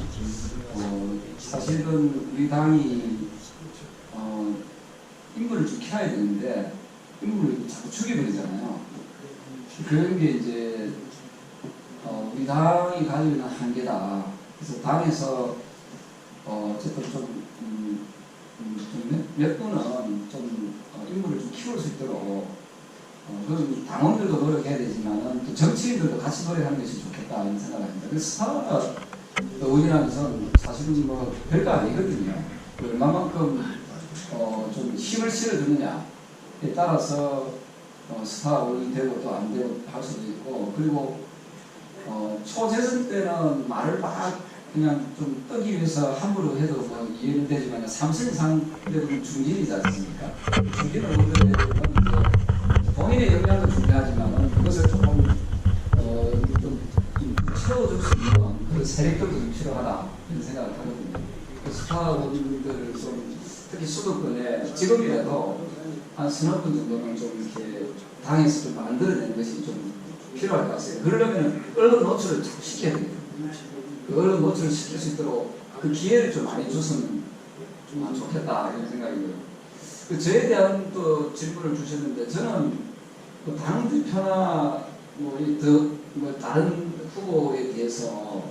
사실은 우리 당이 인물을 좀 키워야 되는데 인물을 자꾸 죽여버리잖아요. 그런 게 이제 우리 당이 가지고 있는 한계다. 그래서 당에서 어쨌든 좀 몇 분은 좀 인물을 좀 키울 수 있도록 그런 당원들도 노력해야 되지만 또 정치인들도 같이 노력하는 것이 좋겠다 이런 생각을 합니다. 그래서 스타 의원이라는 것은 사실은 뭐 별거 아니거든요. 얼마만큼 좀 힘을 실어주느냐에 따라서 스타 의원이 되고 또 안 되고 할 수도 있고, 그리고 초재선 때는 말을 막 그냥 좀 뜨기 위해서 함부로 해도 뭐 이해는 되지만 3선 이상 되면 중진이지 않습니까? 중진을 의원들에 본인의 역량도 중요하지만 그것을 조금 좀 채워줄 수 있는 그런 세력들도 좀 필요하다 이런 생각을 하거든요. 스타 의원들을 좀 특히 수도권에 지금이라도 한 서너 분 정도는 좀 이렇게 당에서 좀 만들어내는 것이 좀 필요할 것 같아요. 그러려면 언론 노출을 자꾸 시켜야 됩니다. 그 언론 노출을 시킬 수 있도록 그 기회를 좀 많이 줬으면 좀 좋겠다 이런 생각이고요. 저에 대한 또 질문을 주셨는데 저는 당 대표나 뭐 다른 후보에 대해서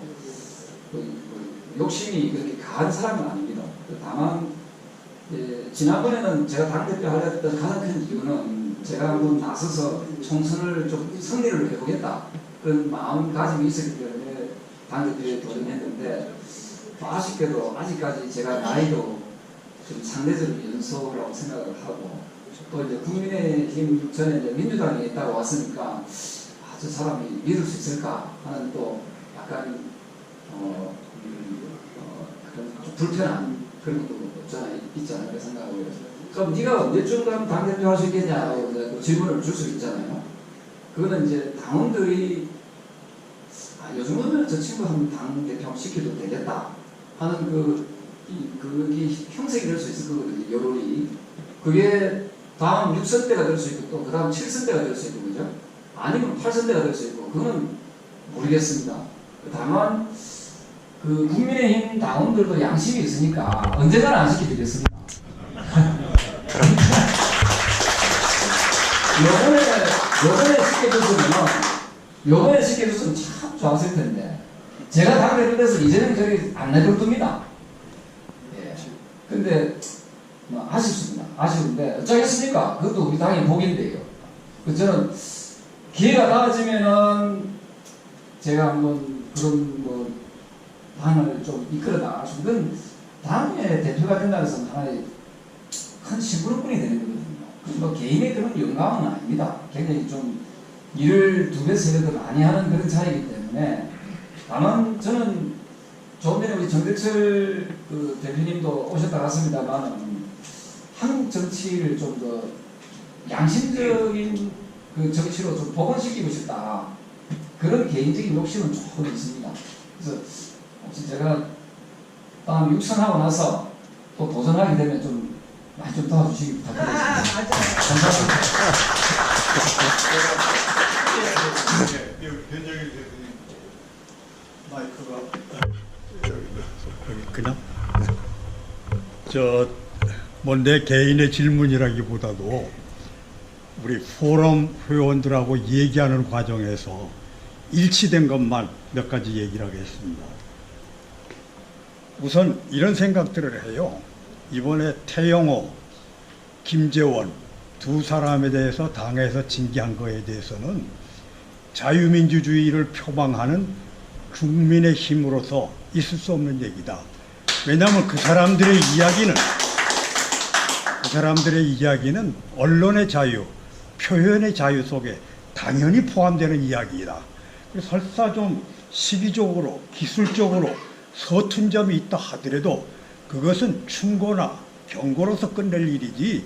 욕심이 그렇게 강한 사람은 아닙니다. 다만 지난번에는 제가 당대표 하려던 가장 큰 이유는 제가 한번 나서서 총선을 좀 승리를 해보겠다 그런 마음가짐이 있었기 때문에 당대표에 도전했는데 아쉽게도 아직까지 제가 나이도 좀 상대적으로 연소라고 생각을 하고 또 이제 국민의힘 전에 이제 민주당에 있다가 왔으니까 저 사람이 믿을 수 있을까 하는 또 약간 그런 좀 불편한 그런 것도 저는 있지 않을까 생각하고요. 그럼 네가 언제쯤 가면 당대표 할 수 있겠냐고 질문을 줄 수 있잖아요. 그거는 이제 당원들이 요즘은 저 친구 한번 당대표 시켜도 되겠다 하는 그게 형성이 될 수 있을 거거든요. 여론이. 그게 다음 6선 때가 될 수 있고 또 그 다음 7선 때가 될 수 있고 그죠? 아니면 8선 때가 될 수 있고 그거는 모르겠습니다. 다만 그 국민의힘 당원들도 양심이 있으니까 언젠가는 안 시켜드리겠습니다. 요번에 시켜줬으면 참 좋았을 텐데 제가 당대표 돼서 이제는 저기 안 내려둡니다. 예. 근데 아쉽습니다. 아쉬운데 어쩌겠습니까? 그것도 우리 당의 복인데요. 저는 기회가 닿아지면은 제가 한번 그런 뭐 방을 좀 이끌어 나갈 수 있는 당의 대표가 된다고 해서 하나의 큰 심부름꾼이 되는 거거든요. 뭐 개인의 그런 영광은 아닙니다. 굉장히 좀 일을 2배, 3배 더 많이 하는 그런 차이기 때문에 다만 저는 조금 전에 우리 정대철 그 대표님도 오셨다 갔습니다만 한국 정치를 좀 더 양심적인 그 정치로 좀 복원시키고 싶다. 그런 개인적인 욕심은 조금 있습니다. 그래서 혹시 제가 다음 육선하고 나서 또 도전하게 되면 좀 많이 좀 도와주시기 부탁드리겠습니다. 감사합니다. 변정일 대표님 마이크가 그냥 뭐 내 개인의 질문이라기보다도 우리 포럼 회원들하고 얘기하는 과정에서 일치된 것만 몇 가지 얘기를 하겠습니다. 우선 이런 생각들을 해요. 이번에 태영호, 김재원 2사람에 대해서 당에서 징계한 거에 대해서는 자유민주주의를 표방하는 국민의 힘으로서 있을 수 없는 얘기다. 왜냐하면 그 사람들의 이야기는 언론의 자유, 표현의 자유 속에 당연히 포함되는 이야기이다. 그래서 설사 좀 시기적으로, 기술적으로 서툰 점이 있다 하더라도 그것은 충고나 경고로서 끝낼 일이지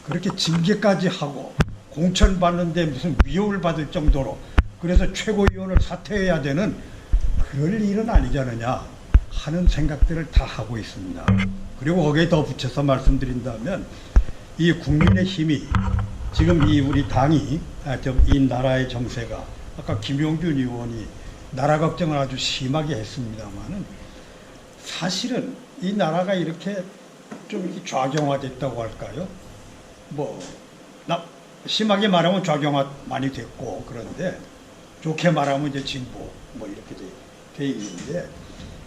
그렇게 징계까지 하고 공천받는데 무슨 위협을 받을 정도로 그래서 최고위원을 사퇴해야 되는 그럴 일은 아니지 않느냐 하는 생각들을 다 하고 있습니다. 그리고 거기에 더 붙여서 말씀드린다면 이 국민의 힘이 지금 이 우리 당이 이 나라의 정세가 아까 김용준 의원이 나라 걱정을 아주 심하게 했습니다만은 사실은 이 나라가 이렇게 좀 이렇게 좌경화됐다고 할까요? 뭐 심하게 말하면 좌경화 많이 됐고 그런데 좋게 말하면 이제 진보 뭐 이렇게 돼 있는데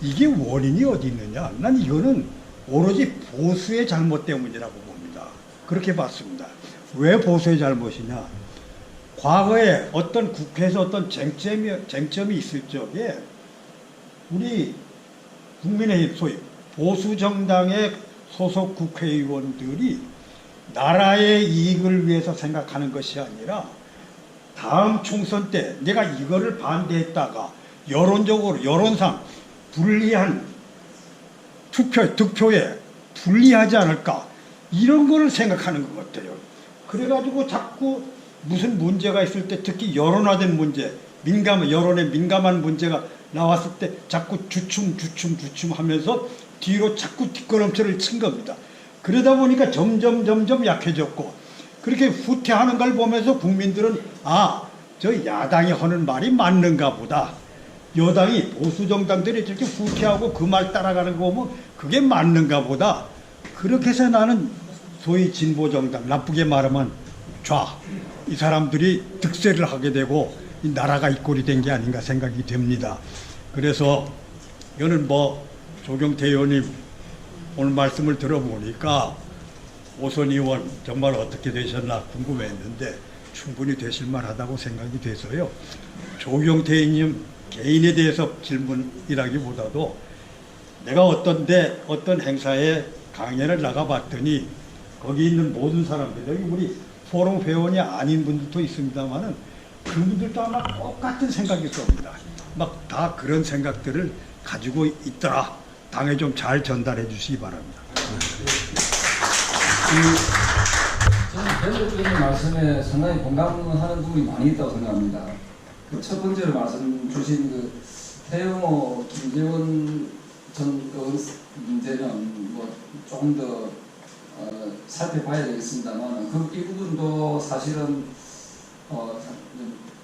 이게 원인이 어디 있느냐? 난 이거는 오로지 보수의 잘못 때문이라고 봅니다. 그렇게 봤습니다. 왜 보수의 잘못이냐? 과거에 어떤 국회에서 어떤 쟁점이 있을 적에 우리 국민의힘 소위 보수 정당의 소속 국회의원들이 나라의 이익을 위해서 생각하는 것이 아니라 다음 총선 때 내가 이거를 반대했다가 여론적으로 여론상 불리한 득표에 불리하지 않을까 이런 거를 생각하는 것 같아요. 그래가지고 자꾸 무슨 문제가 있을 때 특히 여론화된 문제, 여론에 민감한 문제가 나왔을 때 자꾸 주춤 하면서 뒤로 자꾸 뒷걸음질을 친 겁니다. 그러다 보니까 점점 약해졌고 그렇게 후퇴하는 걸 보면서 국민들은 저 야당이 하는 말이 맞는가 보다. 여당이 보수 정당들이 저렇게 후퇴하고 그 말 따라가는 거 보면 그게 맞는가 보다. 그렇게 해서 나는 소위 진보 정당, 나쁘게 말하면 이 사람들이 득세를 하게 되고 이 나라가 이 꼴이 된 게 아닌가 생각이 됩니다. 그래서 이거는 뭐 조경태 의원님 오늘 말씀을 들어보니까 오선 의원 정말 어떻게 되셨나 궁금했는데 충분히 되실 만하다고 생각이 돼서요. 조경태 의원님 개인에 대해서 질문이라기보다도 내가 어떤 행사에 강연을 나가봤더니 거기 있는 모든 사람들, 여기 우리 포럼 회원이 아닌 분들도 있습니다만은 그분들도 아마 똑같은 생각일 겁니다. 막 다 그런 생각들을 가지고 있더라. 당에 좀 잘 전달해 주시기 바랍니다. 저는 대표님 말씀에 상당히 공감하는 부분이 많이 있다고 생각합니다. 그 첫 번째로 말씀 주신 그 태영호, 김재원 전 문제는 뭐 조금 더 살펴봐야 되겠습니다만 이 부분도 사실은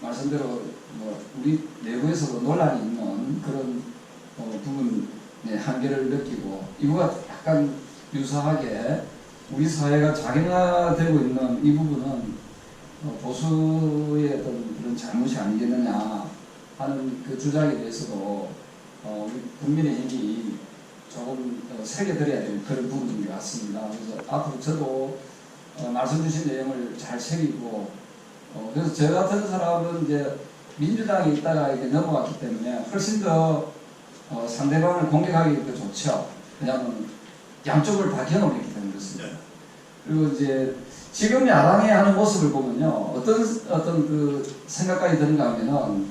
말씀대로 뭐 우리 내부에서도 논란이 있는 그런 부분의 한계를 느끼고 이거가 약간 유사하게 우리 사회가 자경화되고 있는 이 부분은 보수의 어떤 그런 잘못이 아니겠느냐 하는 그 주장에 대해서도 우리 국민의힘이 조금 새겨드려야 될 그런 부분인 것 같습니다. 그래서 앞으로 저도 말씀 주신 내용을 잘 새기고 그래서 저 같은 사람은 이제 민주당에 있다가 이렇게 넘어왔기 때문에 훨씬 더 상대방을 공격하기 더 좋죠. 왜냐하면 양쪽을 다 겨눠버리기 때문에 그렇습니다. 그리고 이제 지금 야당이 하는 모습을 보면요, 어떤 그 생각까지 드는가 하면은,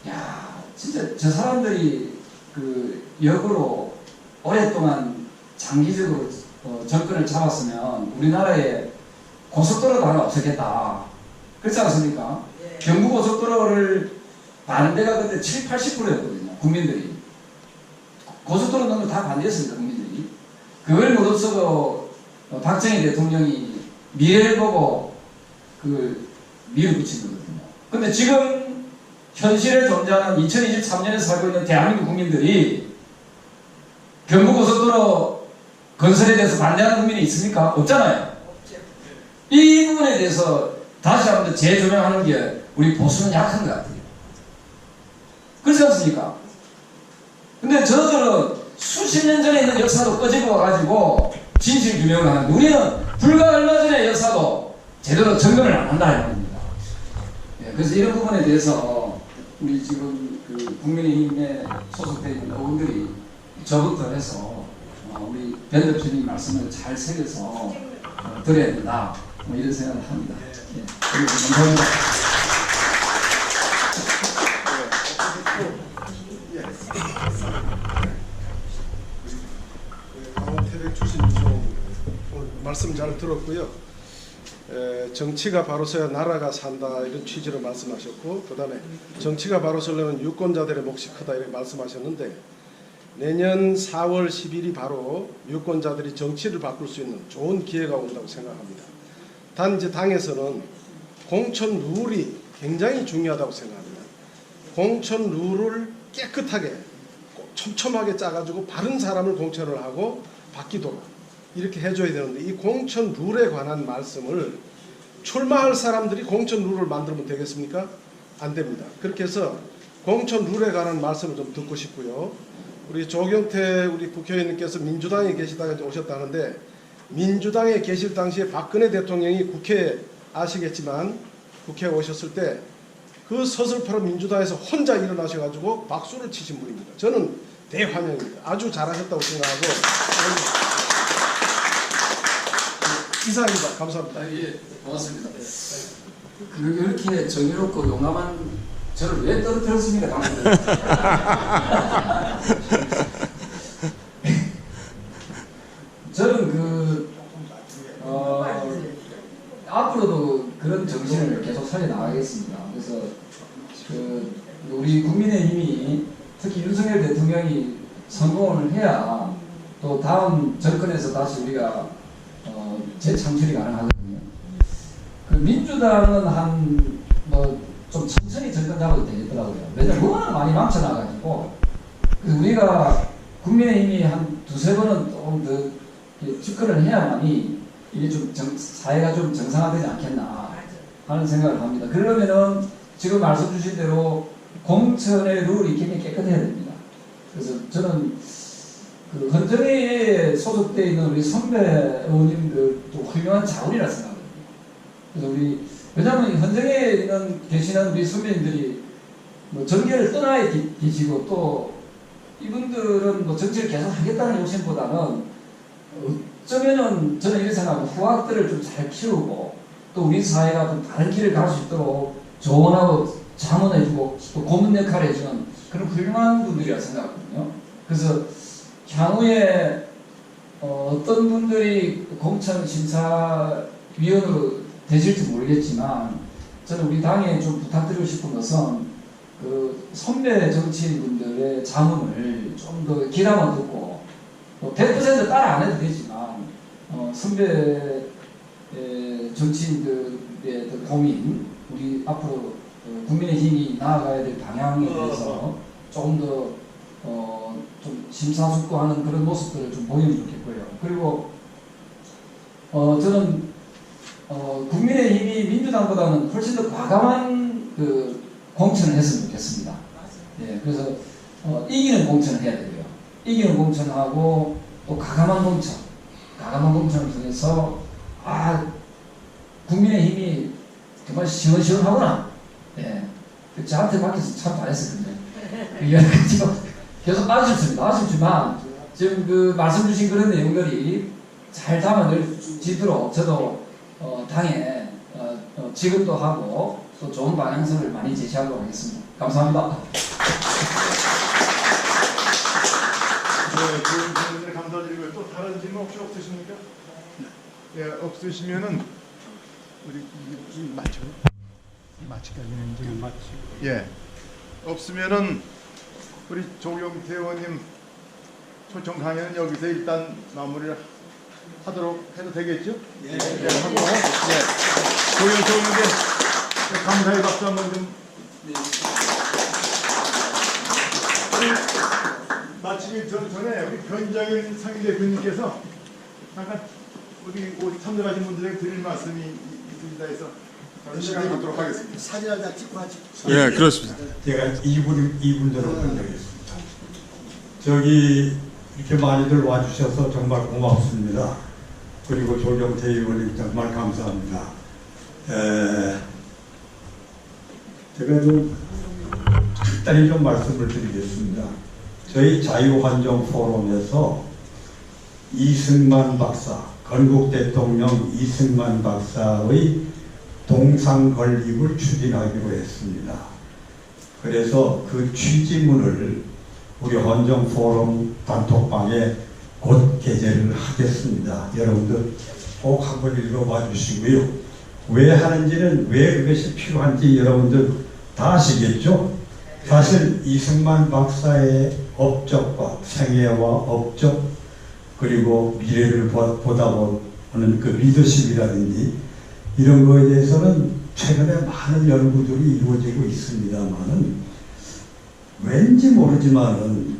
야, 진짜 저 사람들이 그 역으로 오랫동안 장기적으로 정권을 잡았으면 우리나라에 고속도로가 하나 없었겠다. 그렇지 않습니까? 경부고속도로를 반대가 그때 7, 80%였거든요. 국민들이. 고속도로 넣는 거 다 반대했습니다. 국민들이. 그걸 못 없어도 박정희 대통령이 미래를 보고 그 밀어붙인 거거든요. 근데 지금 현실에 존재하는 2023년에 살고 있는 대한민국 국민들이 경부고속도로 건설에 대해서 반대하는 국민이 있습니까? 없잖아요. 이 부분에 대해서 다시 한번 재조명하는 게 우리 보수는 약한 것 같아요. 그렇지 않습니까? 근데 저들은 수십 년 전에 있는 역사도 꺼지고 와가지고 진실 규명을 하는데 우리는 불과 얼마 전의 역사도 제대로 점검을 안 한다 이 말입니다. 예, 그래서 이런 부분에 대해서 우리 지금 그 국민의힘에 소속되어 있는 의원들이 저부터 해서 우리 변 대표님 말씀을 잘 새겨서 드려야 된다. 이런 생각을 합니다. 예, 감사합니다. 강원태백 출신 유성 오늘 말씀 잘 들었고요. 정치가 바로 서야 나라가 산다 이런 취지로 말씀하셨고, 그다음에 정치가 바로 서려면 유권자들의 몫이 크다 이렇게 말씀하셨는데, 내년 4월 10일이 바로 유권자들이 정치를 바꿀 수 있는 좋은 기회가 온다고 생각합니다. 단 이제 당에서는 공천 룰이 굉장히 중요하다고 생각합니다. 공천 룰을 깨끗하게 촘촘하게 짜가지고 바른 사람을 공천을 하고 바뀌도록 이렇게 해줘야 되는데, 이 공천 룰에 관한 말씀을 출마할 사람들이 공천 룰을 만들면 되겠습니까? 안 됩니다. 그렇게 해서 공천 룰에 관한 말씀을 좀 듣고 싶고요. 우리 조경태 우리 국회의원님께서 민주당에 계시다가 오셨다는데, 민주당에 계실 당시에 박근혜 대통령이 국회에 아시겠지만 국회에 오셨을 때 그 서슬퍼런 민주당에서 혼자 일어나셔가지고 박수를 치신 분입니다. 저는 대환영입니다. 아주 잘하셨다고 생각하고 이상입니다. 감사합니다. 예, 고맙습니다. 그렇게 정의롭고 용감한 저를 왜 떨어뜨렸습니까, 당신들? 저는 앞으로도 그런 정신을 계속 살려나가겠습니다. 그래서 우리 국민의힘이 특히 윤석열 대통령이 성공을 해야 또 다음 정권에서 다시 우리가 재창출이 가능하거든요. 그 민주당은 좀 천천히 정권 잡아도 되겠더라고요. 왜냐면 워낙 많이 망쳐나가지고, 그래서 우리가 국민의힘이 한 두세 번은 조금 더 집권을 해야만이 이게 좀 사회가 좀 정상화되지 않겠나 하는 생각을 합니다. 그러면은 지금 말씀 주신 대로 공천의 룰이 굉장히 깨끗해야 됩니다. 그래서 저는 그 헌정회에 소속되어 있는 우리 선배 의원님들도 훌륭한 자원이라 생각합니다. 그래서 왜냐하면 헌정회에 계시는 우리 선배님들이 정계를 떠나야 계시고, 또 이분들은 정치를 계속 하겠다는 욕심보다는 어쩌면은 저는 이렇게 생각하고, 후학들을 좀 잘 키우고 또 우리 사회가 좀 다른 길을 갈 수 있도록 조언하고 자문해주고 또 고문 역할을 해주는 그런 훌륭한 분들이라 생각하거든요. 그래서 향후에 어떤 분들이 공천심사위원으로 되실지 모르겠지만, 저는 우리 당에 좀 부탁드리고 싶은 것은 그 선배 정치인분들의 자문을 좀 더 귀담아 듣고, 100% 따라 안 해도 되지만 선배 정치인들의 고민, 우리 앞으로 국민의힘이 나아가야 될 방향에 대해서 조금 더 좀 심사숙고하는 그런 모습들을 좀 보이면 좋겠고요. 그리고 저는 국민의힘이 민주당보다는 훨씬 더 과감한 그 공천을 했으면 좋겠습니다. 예, 그래서 이기는 공천을 해야 되고요. 이기는 공천하고 또 과감한 공천을 통해서 국민의힘이 정말 시원시원하구나. 예. 저한테 맡겨서 참 잘했었거든요. 지금 계속 아쉽지만 지금 그 말씀 주신 그런 내용들이 잘 담아지도록 저도 당에 지급도 하고 또 좋은 방향성을 많이 제시하도록 하겠습니다. 감사합니다. 네, 교수님들 감사드리고요. 또 다른 질문 혹시 없으십니까? 예, 없으시면은 우리 이 맞죠? 예, 없으면은 우리 조경태 의원님 초청 강연은 여기서 일단 마무리를 하도록 해도 되겠죠? 예, 하고 조경태 의원님께 감사의 박수 한번 좀. 마치기 전에 우리 변장현 상임대표님께서 잠깐 우리 참석하신 분들에게 드릴 말씀이 있습니다 해서 시간 갖도록 하겠습니다. 사진 한 장 찍고 하죠. 예, 그렇습니다. 제가 2분대로 끝내겠습니다. 저기 이렇게 많이들 와주셔서 정말 고맙습니다. 그리고 조경태 의원님 정말 감사합니다. 제가 좀 간단히 좀 말씀을 드리겠습니다. 저희 자유환경 포럼에서 이승만 박사, 건국 대통령 이승만 박사의 동상 건립을 추진하기로 했습니다. 그래서 그 취지문을 우리 헌정 포럼 단톡방에 곧 게재를 하겠습니다. 여러분들 꼭 한번 읽어봐 주시고요. 왜 하는지는, 왜 그것이 필요한지 여러분들 다 아시겠죠? 사실 이승만 박사의 업적과 생애와 업적, 그리고 미래를 보다보는 그 리더십이라든지 이런 거에 대해서는 최근에 많은 연구들이 이루어지고 있습니다만은 왠지 모르지만은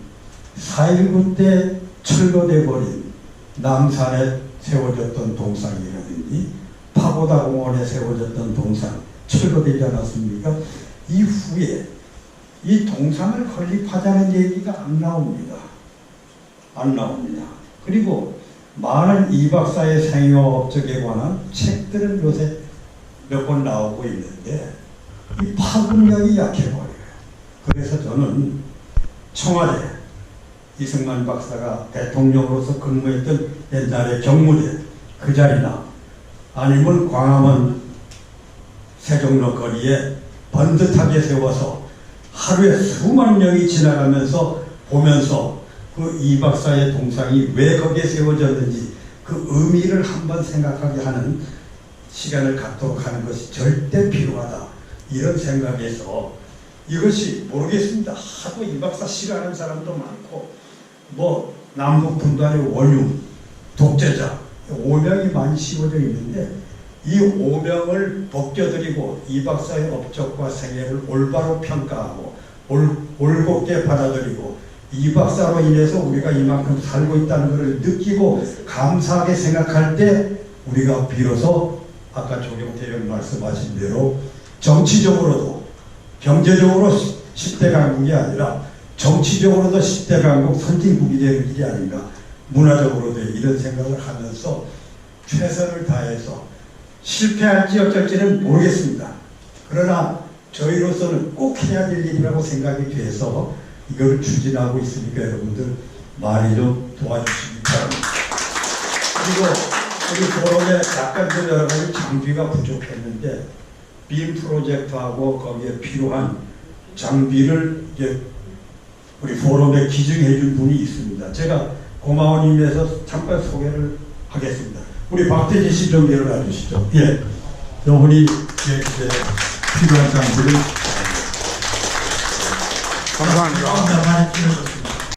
4.19 때 철거돼 버린 남산에 세워졌던 동상이라든지 파고다 공원에 세워졌던 동상 철거되지 않았습니까? 이후에 이 동상을 건립하자는 얘기가 안 나옵니다. 안 나옵니다. 그리고 많은 이 박사의 생애와 업적에 관한 책들은 요새 몇 권 나오고 있는데 이 파급력이 약해버려요. 그래서 저는 청와대 이승만 박사가 대통령으로서 근무했던 옛날의 경무대 그 자리나 아니면 광화문 세종로 거리에 번듯하게 세워서 하루에 수만 명이 지나가면서 보면서 그 이 박사의 동상이 왜 거기에 세워졌는지 그 의미를 한번 생각하게 하는 시간을 갖도록 하는 것이 절대 필요하다. 이런 생각에서 이것이 모르겠습니다. 하도 이 박사 싫어하는 사람도 많고 뭐 남북 분단의 원흉, 독재자 오명이 많이 씌워져 있는데 이 오명을 벗겨드리고 이 박사의 업적과 생애를 올바로 평가하고 올곧게 받아들이고 이 박사로 인해서 우리가 이만큼 살고 있다는 것을 느끼고 감사하게 생각할 때 우리가 비로소 아까 조경태 의원 말씀하신 대로 정치적으로도 경제적으로 10대 강국이 아니라 정치적으로도 10대 강국 선진국이 되는 길이 아닌가, 문화적으로도 이런 생각을 하면서 최선을 다해서 실패할지 어쩔지는 모르겠습니다. 그러나 저희로서는 꼭 해야 될 일이라고 생각이 돼서 이걸 추진하고 있으니까 여러분들 많이 좀 도와주시기 바랍니다. 그리고 우리 포럼에 약간 좀 여러 가지 장비가 부족했는데 빔 프로젝터하고 거기에 필요한 장비를 이제 우리 포럼에 기증해 준 분이 있습니다. 제가 고마운 의미에서 잠깐 소개를 하겠습니다. 우리 박태진 씨 좀 일어나 주시죠. 예, 이분이 이제 필요한 장비를 감사합니다. 많이 필요했습니다.